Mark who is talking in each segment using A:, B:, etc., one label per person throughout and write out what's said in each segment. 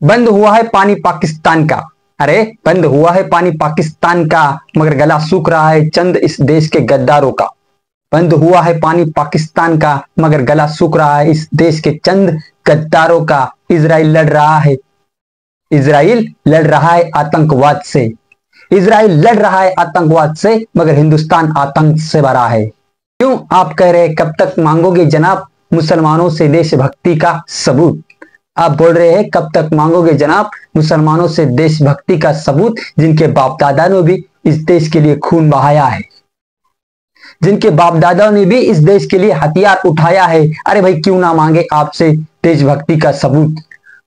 A: बंद हुआ है पानी पाकिस्तान का। अरे बंद हुआ है पानी पाकिस्तान का, मगर गला सूख रहा है चंद इस देश के गद्दारों का। बंद हुआ है पानी पाकिस्तान का, मगर गला सूख रहा है इस देश के चंद गद्दारों का। इजराइल लड़ रहा है, इजराइल लड़ रहा है आतंकवाद से। इजराइल लड़ रहा है आतंकवाद से, मगर हिंदुस्तान आतंक से भरा है। क्यों आप कह रहे कब तक मांगोगे जनाब मुसलमानों से देशभक्ति का सबूत? आप बोल रहे हैं कब तक मांगोगे जनाब मुसलमानों से देशभक्ति का सबूत, जिनके बाप दादा ने भी इस देश के लिए खून बहाया है, जिनके बाप दादा ने भी इस देश के लिए हथियार उठाया है। अरे भाई क्यों ना मांगे आपसे देशभक्ति का सबूत?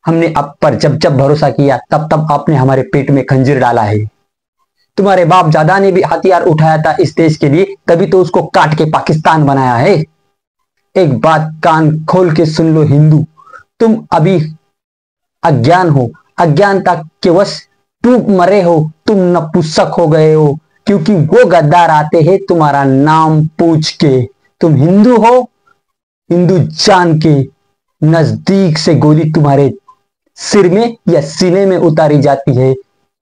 A: हमने आप पर जब जब भरोसा किया तब तब आपने हमारे पेट में खंजीर डाला है। तुम्हारे बाप दादा ने भी हथियार उठाया था इस देश के लिए, तभी तो उसको काट के पाकिस्तान बनाया है। एक बात कान खोल के सुन लो हिंदू, तुम अभी अज्ञान हो, अज्ञानता के वश डूब मरे हो, तुम नपुंसक हो गए हो, क्योंकि वो गद्दार आते हैं तुम्हारा नाम पूछ के। तुम हिंदू हो, हिंदू जान के नजदीक से गोली तुम्हारे सिर में या सीने में उतारी जाती है।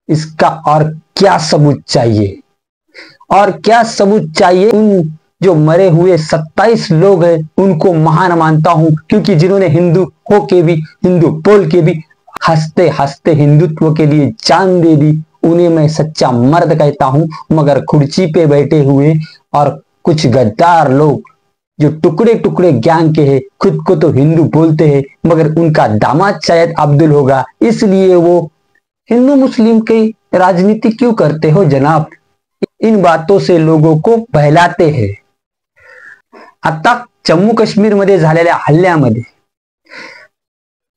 A: इसका और क्या सबूत चाहिए? और क्या सबूत चाहिए? उन जो मरे हुए 27 लोग हैं उनको महान मानता हूं, क्योंकि जिन्होंने हिंदू हो के भी, हिंदू बोल के भी हंसते हंसते हिंदुत्व के लिए जान दे दी, उन्हें मैं सच्चा मर्द कहता हूं। मगर कुर्सी पे बैठे हुए और कुछ गद्दार लोग जो टुकड़े टुकड़े ज्ञान के हैं, खुद को तो हिंदू बोलते हैं, मगर उनका दामाद शायद अब्दुल होगा, इसलिए वो हिंदू मुस्लिम की राजनीति क्यों करते हो जनाब? इन बातों से लोगों को बहलाते हैं। आता जम्मू काश्मीर मध्ये झालेल्या हल्ल्यामध्ये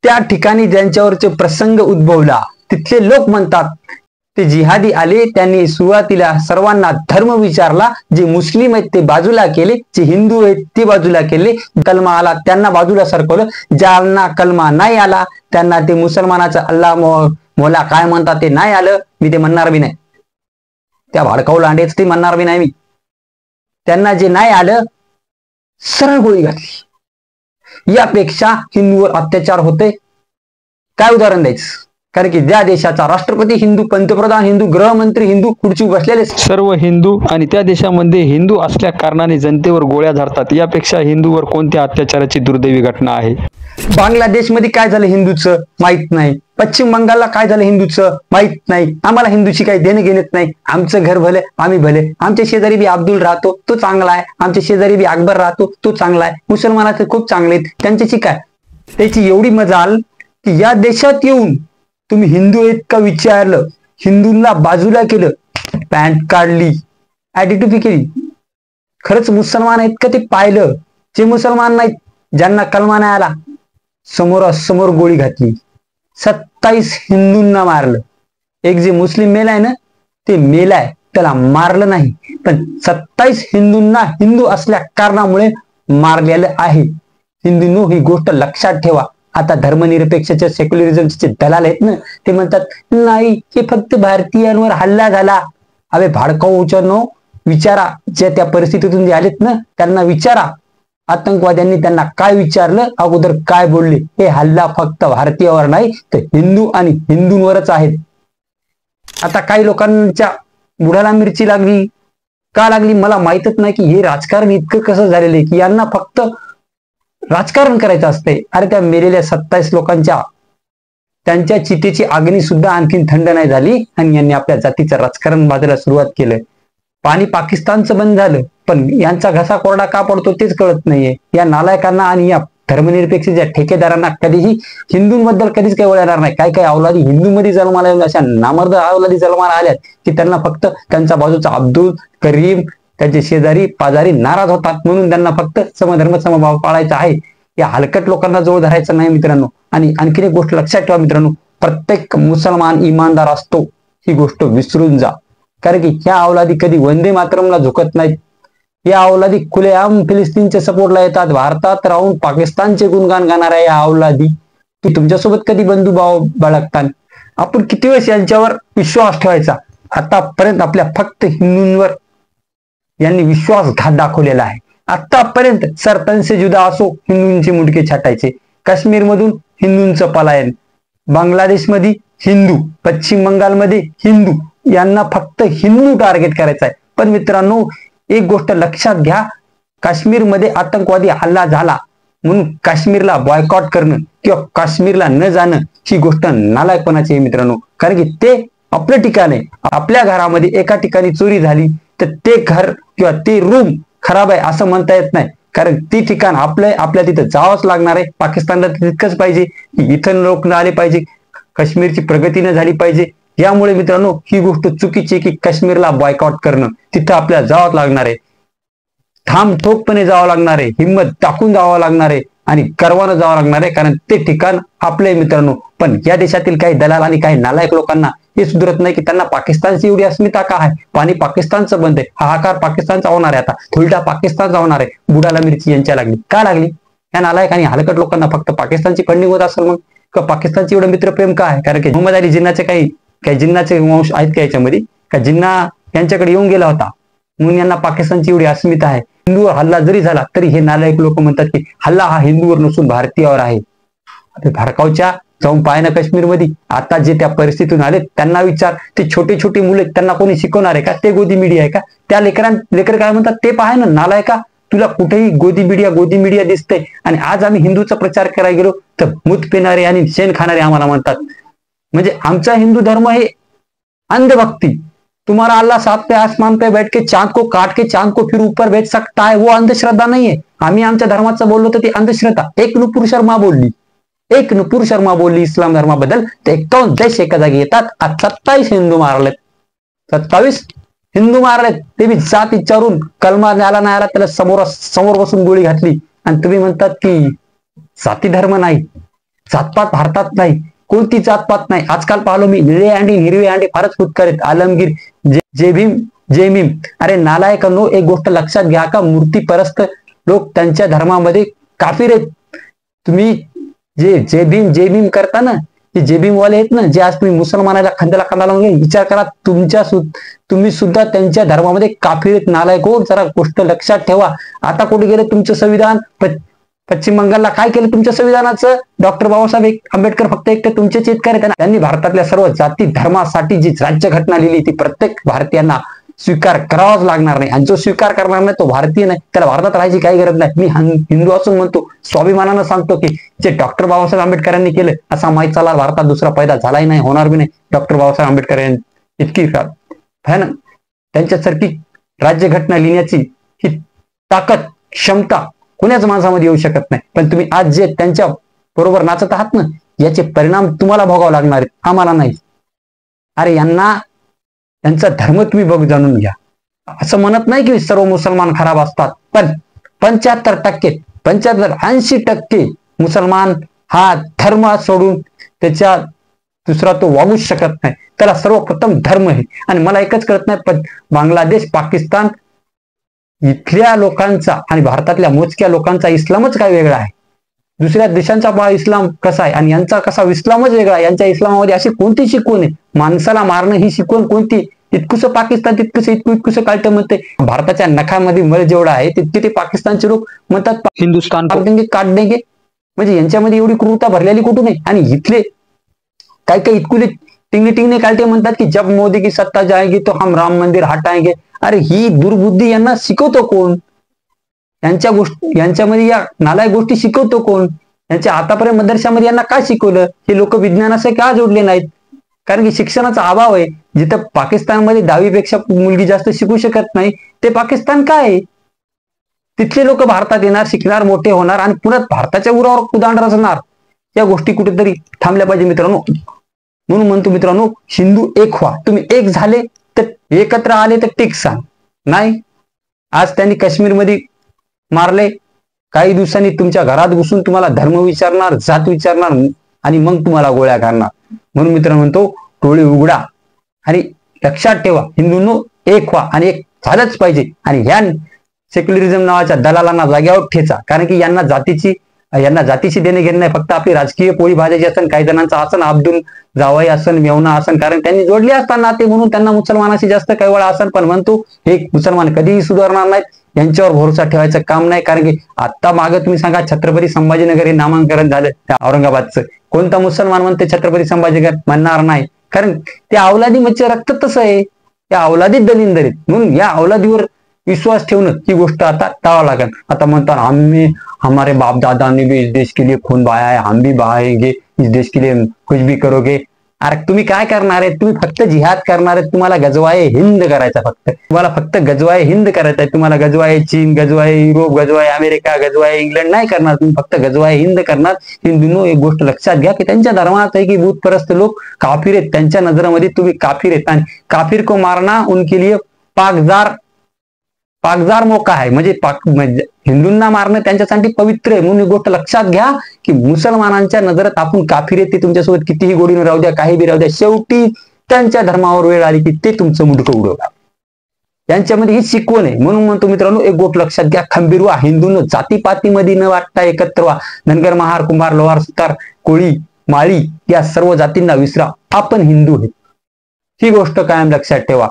A: त्या ठिकाणी ज्यांच्यावरचे प्रसंग उद्भवला, तिथले लोक म्हणतात ते जिहादी आले, त्यांनी सुरुवातीला सर्वांना धर्म विचारला, जे मुस्लिम आहेत ते बाजूला केले, जे हिंदू आहेत ते बाजूला केले, कलमा आला त्यांना बाजूला सरकवलं, ज्यांना कलमा नाही आला त्यांना ते मुसलमानाचा अल्लाह मोला काय म्हणतात ते नाही आलं, मी ते म्हणणार बी नाही, त्या भाडकाऊ लांडेच ते म्हणणार बी नाही मी, त्यांना जे नाही आलं सरळ गोळी घातली। यापेक्षा हिंदूवर अत्याचार होते काय उदाहरण द्यायचं? कारण की ज्या देशाचा राष्ट्रपती हिंदू, पंतप्रधान हिंदू, गृहमंत्री हिंदू, खुर्ची बसलेले
B: सर्व हिंदू, आणि त्या देशामध्ये हिंदू असल्या कारणाने जनतेवर गोळ्या झाडतात। यापेक्षा हिंदूवर कोणत्या अत्याचाराची दुर्दैवी घटना आहे?
A: बांगलादेशमध्ये काय झालं हिंदूचं माहित नाही, पश्चिम बंगालला काय झालं हिंदूचं माहित नाही, आम्हाला हिंदूची काही देणं घेणं नाही, आमचं घर भले आम्ही भले, आमच्या शेजारी बी अब्दुल राहतो तो चांगला आहे, आमच्या शेजारी बी अकबर राहतो तो चांगला आहे, मुसलमानाचे खूप चांगले आहेत, त्यांच्याशी काय? त्याची एवढी मजाल की या देशात येऊन तुम्ही हिंदू आहेत का विचारलं, हिंदूंना बाजूला केलं, पॅन्ट काढली, ऍटिट्यूड केली, खरंच मुसलमान आहेत का ते पाहिलं, जे मुसलमान नाहीत ज्यांना कलमा नाही आला समोरासमोर गोळी घातली, 27 हिंदूंना मारलं। एक जे मुस्लिम मेलाय ना ते मेलाय, त्याला मारलं नाही, पण 27 हिंदूंना हिंदू असल्या कारणामुळे मारलेलं आहे। हिंदूंनो ही गोष्ट लक्षात ठेवा। आता धर्मनिरपेक्षाच्या सेक्युलरिझमचे दलाल आहेत ना, ते म्हणतात नाही हे फक्त भारतीयांवर हल्ला झाला। अबे भाडकाऊच्यानो विचारा, ज्या त्या परिस्थितीतून जे आलेत ना त्यांना विचारा, आतंकवाद्यांनी त्यांना काय विचारलं, अगोदर काय बोलले? हे हल्ला फक्त भारतीयावर नाही तर हिंदू आणि हिंदूंवरच आहेत। आता काही लोकांच्या बुडाला मिरची लागली, का लागली मला माहितच नाही, की हे राजकारण इतकं कसं झालेलं आहे की यांना फक्त राजकारण करायचं असते। अरे त्या मेलेल्या 27 लोकांच्या त्यांच्या चितेची अग्नी सुद्धा आणखीन थंड नाही झाली आणि यांनी आपल्या जातीचं राजकारण बाजूला सुरुवात केलं। पाणी पाकिस्तानचं बंद झालं, पण यांचा घसा कोरडा का पडतो तेच कळत नाहीये। या नालायकांना आणि या धर्मनिरपेक्ष ज्या ठेकेदारांना कधीही हिंदूंबद्दल कधीच काही वळणार नाही। काय काय अवलादी हिंदूमध्ये जन्माला येऊन अशा नामर्द अवलादी जन्माला आल्यात की त्यांना फक्त त्यांचा बाजूचा अब्दुल करीम, त्यांचे शेजारी पाजारी नाराज होतात म्हणून त्यांना फक्त समधर्म समभाव पाळायचा आहे। या हलकट लोकांना जवळ धरायचं नाही मित्रांनो। आणि आणखीन एक गोष्ट लक्षात ठेवा मित्रांनो, प्रत्येक मुसलमान इमानदार असतो ही गोष्ट विसरून जा, कारण की ह्या अवलादी कधी वंदे मातरमला झुकत नाहीत। या अवलादी खुलेआम फिलिस्तीनच्या सपोर्टला येतात, भारतात राहून पाकिस्तानचे गुणगान गाणाऱ्या या अवलादी की तुमच्यासोबत कधी बंधुभाव बाळगतात? आपण किती वेळेस यांच्यावर विश्वास ठेवायचा? आतापर्यंत आपल्या फक्त हिंदूंवर यांनी विश्वासघात दाखवलेला आहे। आतापर्यंत सरपंच जुदा असो हिंदूंचे मुंडके छाटायचे, काश्मीरमधून हिंदूंचं पलायन, बांगलादेशमध्ये हिंदू, पश्चिम बंगालमध्ये हिंदू, यांना फक्त हिंदू टार्गेट करायचा आहे. पण मित्रांनो, एक गोष्ट लक्षात घ्या, काश्मीरमध्ये आतंकवादी हल्ला झाला म्हणून काश्मीरला बॉयकॉट करणं किंवा काश्मीरला न जाणं ही गोष्ट नालायकपणाची आहे मित्रांनो. कारण की ते आपलं ठिकाण आहे. आपल्या घरामध्ये एका ठिकाणी चोरी झाली तर ते घर किंवा ते रूम खराब आहे असं म्हणता येत नाही, कारण ती ठिकाण आपलं, आपल्या तिथं जावंच लागणार आहे. पाकिस्तानला तितकंच पाहिजे की इथं लोक न आले पाहिजे, काश्मीरची प्रगती न झाली पाहिजे. यामुळे मित्रांनो ही गोष्ट चुकीची आहे की काश्मीरला बॉयकॉट करणं. तिथं आपल्याला जावंच लागणार आहे, ठाम ठोकपणे जावं लागणार आहे, हिंमत टाकून जावं लागणार आहे आणि गर्वानं जावं लागणार आहे, कारण ते ठिकाण आपले मित्रांनो. पण या देशातील काही दलाल आणि काही नालायक लोकांना हे सुधरत नाही की त्यांना पाकिस्तानची एवढी अस्मिता का आहे. पाणी पाकिस्तानचं बंद आहे, हाहाकार पाकिस्तानचा होणार आहे, आता थोडा पाकिस्तानचा होणार आहे. बुडाला मिरची यांच्या लागली का लागली? या नालायक आणि हलकट लोकांना फक्त पाकिस्तानची फंडिंग होत असेल मग, किंवा पाकिस्तानची एवढं मित्रप्रेम का आहे? कारण की मोहम्मद अली जिन्नाचे काही जिन्नाचे वंश आहेत का याच्यामध्ये, का जिन्ना यांच्याकडे येऊन गेला होता म्हणून यांना पाकिस्तानची एवढी अस्मिता आहे. हिंदूवर हल्ला जरी झाला तरी हे नालायक लोक म्हणतात की हल्ला हा हिंदूवर नसून भारतीयावर आहे. भारकावच्या जाऊन पाहिलं काश्मीरमध्ये आता जे त्या परिस्थितीतून आले त्यांना विचार, ते छोटे छोटे मुले त्यांना कोणी शिकवणार आहे का? ते गोदी मीडिया आहे का? त्या लेकर काय म्हणतात ते पाहाय ना नालायका, तुला कुठेही गोदी मीडिया दिसतंय. आणि आज आम्ही हिंदूचा प्रचार करायला गेलो तर मूत पिणारे आणि शेण खाणारे आम्हाला म्हणतात. म्हणजे आमचा हिंदू धर्म हे अंधभक्ती. तुम्हारा अल्लाह 7 पे आसमान पे बैठ के चांद को काट के चांद को फिर ऊपर भेज सकता है, वो अंधश्रद्धा नाही आहे. आम्ही आमच्या धर्माचं बोललो तर ती अंधश्रद्धा. एक नुपुर शर्मा बोलली इस्लाम धर्माबद्दल, ते 51 देश एका जागी येतात. आज 27 हिंदू मारलेत, 27 हिंदू मारलेत. ते बी जात विचारून, कलमा न्याला नाही आला त्याला समोर बसून गोळी घातली. आणि तुम्ही म्हणतात की जाती धर्म नाही, जातपात भारतात नाही, कोणती जातपात नाही. आजकाल पाहिलो मी निळे अंडी हिरवे अंडे फारच फुटकारेत. आलमगीर, जय भीम. अरे नालायकांनो, एक गोष्ट लक्षात घ्या का मूर्ती परस्त लोक त्यांच्या धर्मामध्ये काफिर आहेत. तुम्ही जे जय भीम करता ना, जे जय भीम वाले आहेत ना, जे आज तुम्ही मुसलमानाला खांद्याला खांदा लावून विचार करा, तुम्ही सुद्धा त्यांच्या धर्मामध्ये काफिर आहेत. नालायक हो, जरा गोष्ट लक्षात ठेवा. आता कुठे गेले तुमचं संविधान? पश्चिम बंगालला काय केलं तुमच्या संविधानाचं? डॉक्टर बाबासाहेब आंबेडकर फक्त एकटे तुमचे चितकार आहेत. त्यांनी भारतातल्या सर्व जाती धर्मासाठी जी राज्यघटना लिहिली ती प्रत्येक भारतीयांना स्वीकार करावाच लागणार नाही. आणि जो स्वीकार करणार नाही तो भारतीय नाही, त्याला भारतात राहायची काही गरज नाही. मी हिंदू असून म्हणतो, स्वाभिमानानं सांगतो की जे डॉक्टर बाबासाहेब आंबेडकरांनी केलं असा माहीत चाला भारतात दुसरा पैदा झालाही नाही, होणार बी नाही. डॉक्टर बाबासाहेब आंबेडकर यांनी इतकी भयानक त्यांच्यासारखी राज्यघटना लिहिण्याची ही ताकद, क्षमता कोण्याच माणसामध्ये येऊ शकत नाही. पण तुम्ही आज जे त्यांच्या बरोबर नाचत आहात ना, याचे परिणाम तुम्हाला भोगावे लागणार आहेत, आम्हाला नाही. अरे यांना त्यांचा धर्म तुम्ही बघ जाणून घ्या. असं म्हणत नाही की सर्व मुसलमान खराब असतात, पण 75-80% मुसलमान हा धर्म सोडून त्याच्या दुसरा तो वागूच शकत नाही. त्याला सर्वप्रथम धर्म आहे. आणि मला एकच कळत नाही, पण बांगलादेश, पाकिस्तान इथल्या लोकांचा आणि भारतातल्या मोजक्या लोकांचा इस्लामच काय वेगळा आहे. दुसऱ्या देशांचा इस्लाम कसा आहे आणि यांचा कसा इस्लामच वेगळा आहे. यांच्या इस्लामामध्ये अशी कोणती शिकवण आहे? माणसाला मारणं ही शिकवण कोणती? इतकुसं पाकिस्तान इतकुसं काळतं म्हणते. भारताच्या नखामध्ये मळ जेवढा आहे तितके ते पाकिस्तानचे लोक म्हणतात हिंदुस्तान काट देंगे. म्हणजे यांच्यामध्ये एवढी क्रूरता भरलेली कुठून आहे? आणि इथले काही इतकुले टिंगने कालते म्हणतात की जब मोदी की सत्ता जाएगी तो हम राम मंदिर हटाएंगे. अरे ही दुर्बुद्धी यांना शिकवतो कोण? यांच्यामध्ये या नालायक गोष्टी शिकवतो कोण? यांच्या आतापर्यंत मदरशामध्ये यांना काय शिकवलं? हे लोक विज्ञानाशी का जोडले नाहीत? कारण की शिक्षणाचा अभाव आहे. जिथं पाकिस्तानमध्ये 10वीपेक्षा मुलगी जास्त शिकू शकत नाही, ते पाकिस्तान काय आहे? तिथले लोक भारतात येणार, शिकणार, मोठे होणार आणि पुन्हा भारताच्या उरावर कुदांड रचणार. या गोष्टी कुठेतरी थांबल्या पाहिजे मित्रांनो. म्हणून म्हणतो मित्रांनो, हिंदू एक व्हा. तुम्ही एक झाले तर एकत्र आले तर टिक सांग नाही. आज त्यांनी काश्मीरमध्ये मारले, काही दिवसांनी तुमच्या घरात घुसून तुम्हाला धर्म विचारणार, जात विचारणार आणि मग तुम्हाला गोळ्या घालणार. म्हणून मित्रांनो म्हणतो, डोळे उघडा आणि लक्षात ठेवा, हिंदूंनो एक व्हा आणि एक झालंच पाहिजे. आणि ह्या सेक्युलरिझम नावाच्या दलालांना जाग्यावर ठेचा. कारण की यांना जातीची यांना जातीशी देणे घेणे नाही, फक्त आपली राजकीय पोळी भाजायची असन. काही जणांचं आसन अब्दुल जावई असन, मेवना असन, कारण त्यांनी जोडले असताना ते म्हणून त्यांना मुसलमानाशी जास्त काही वेळा असन. पण म्हणतो हे मुसलमान कधीही सुधारणार नाहीत, यांच्यावर भरोसा ठेवायचं काम नाही. कारण की आता मागे तुम्ही सांगा छत्रपती संभाजीनगर हे नामांकन झालं त्या औरंगाबादचं, कोणता मुसलमान म्हणते छत्रपती संभाजीनगर? म्हणणार नाही, कारण त्या अवलादी मच्छी रक्त तसं आहे, त्या अवलादीत दलिंदरीत. म्हणून या अवलादीवर विश्वास ठेवणं ही गोष्ट आता टाळावं लागेल. आता म्हणतात हमारे बाप दादा ने भी इस देश के लिए खून बहाया है, हम भी बहाएंगे इस देश के लिए, कुछ भी करोगे. अरे तुम्ही काय करणार आहे? तुम्ही फक्त जिहाद करणार आहे. तुम्हाला गजवाए हिंद करायचा, तुम्हाला फक्त गजवाए हिंद करायचा आहे. तुम्हाला गजवाए चीन, गजवाए युरोप, गजवाए अमेरिका, गजवाए इंग्लंड नाही करणार. तुम्ही फक्त गजवाए हिंद करणार. हिंदूंनो एक गोष्ट लक्षात घ्या की त्यांच्या धर्मात आहे की भूतपरस्त लोक काफिर आहेत, त्यांच्या नजरेमध्ये तुम्ही काफिर आहेत. आणि काफिर को मारना उनके लिए पाकजार मौका आहे. म्हणजे हिंदूंना मारणं त्यांच्यासाठी पवित्र आहे. म्हणून ही गोष्ट लक्षात घ्या की मुसलमानांच्या नजरेत आपण काफिर आहेत. ते तुमच्यासोबत कितीही गोडीने राहू द्या, काही बी राहू द्या, शेवटी त्यांच्या धर्मावर वेळ आली की ते तुमचं मुंडकं उडवतात. त्यांच्यामध्ये ही शिकवण आहे. म्हणून म्हणतो मित्रांनो, एक गोष्ट लक्षात घ्या, खंबीर व्हा. हिंदूंनो जातीपातीमध्ये न वाटता एकत्र व्हा. धनगर, महार, कुंभार, लोहार, सुतार, कोळी, माळी या सर्व जातींना विसरा. आपण हिंदू आहे, ही गोष्ट कायम लक्षात ठेवा.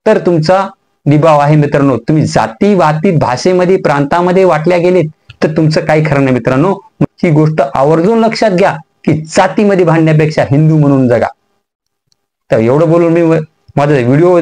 A: तर तुमचा निभाव आहे मित्रांनो. तुम्ही जातीवाती भाषेमध्ये प्रांतामध्ये वाटल्या गेलेत तर तुमचं काही खरं नाही मित्रांनो. ही गोष्ट आवर्जून लक्षात घ्या की जातीमध्ये भांडण्यापेक्षा हिंदू म्हणून जगा. तर एवढं बोलून मी माझा व्हिडिओ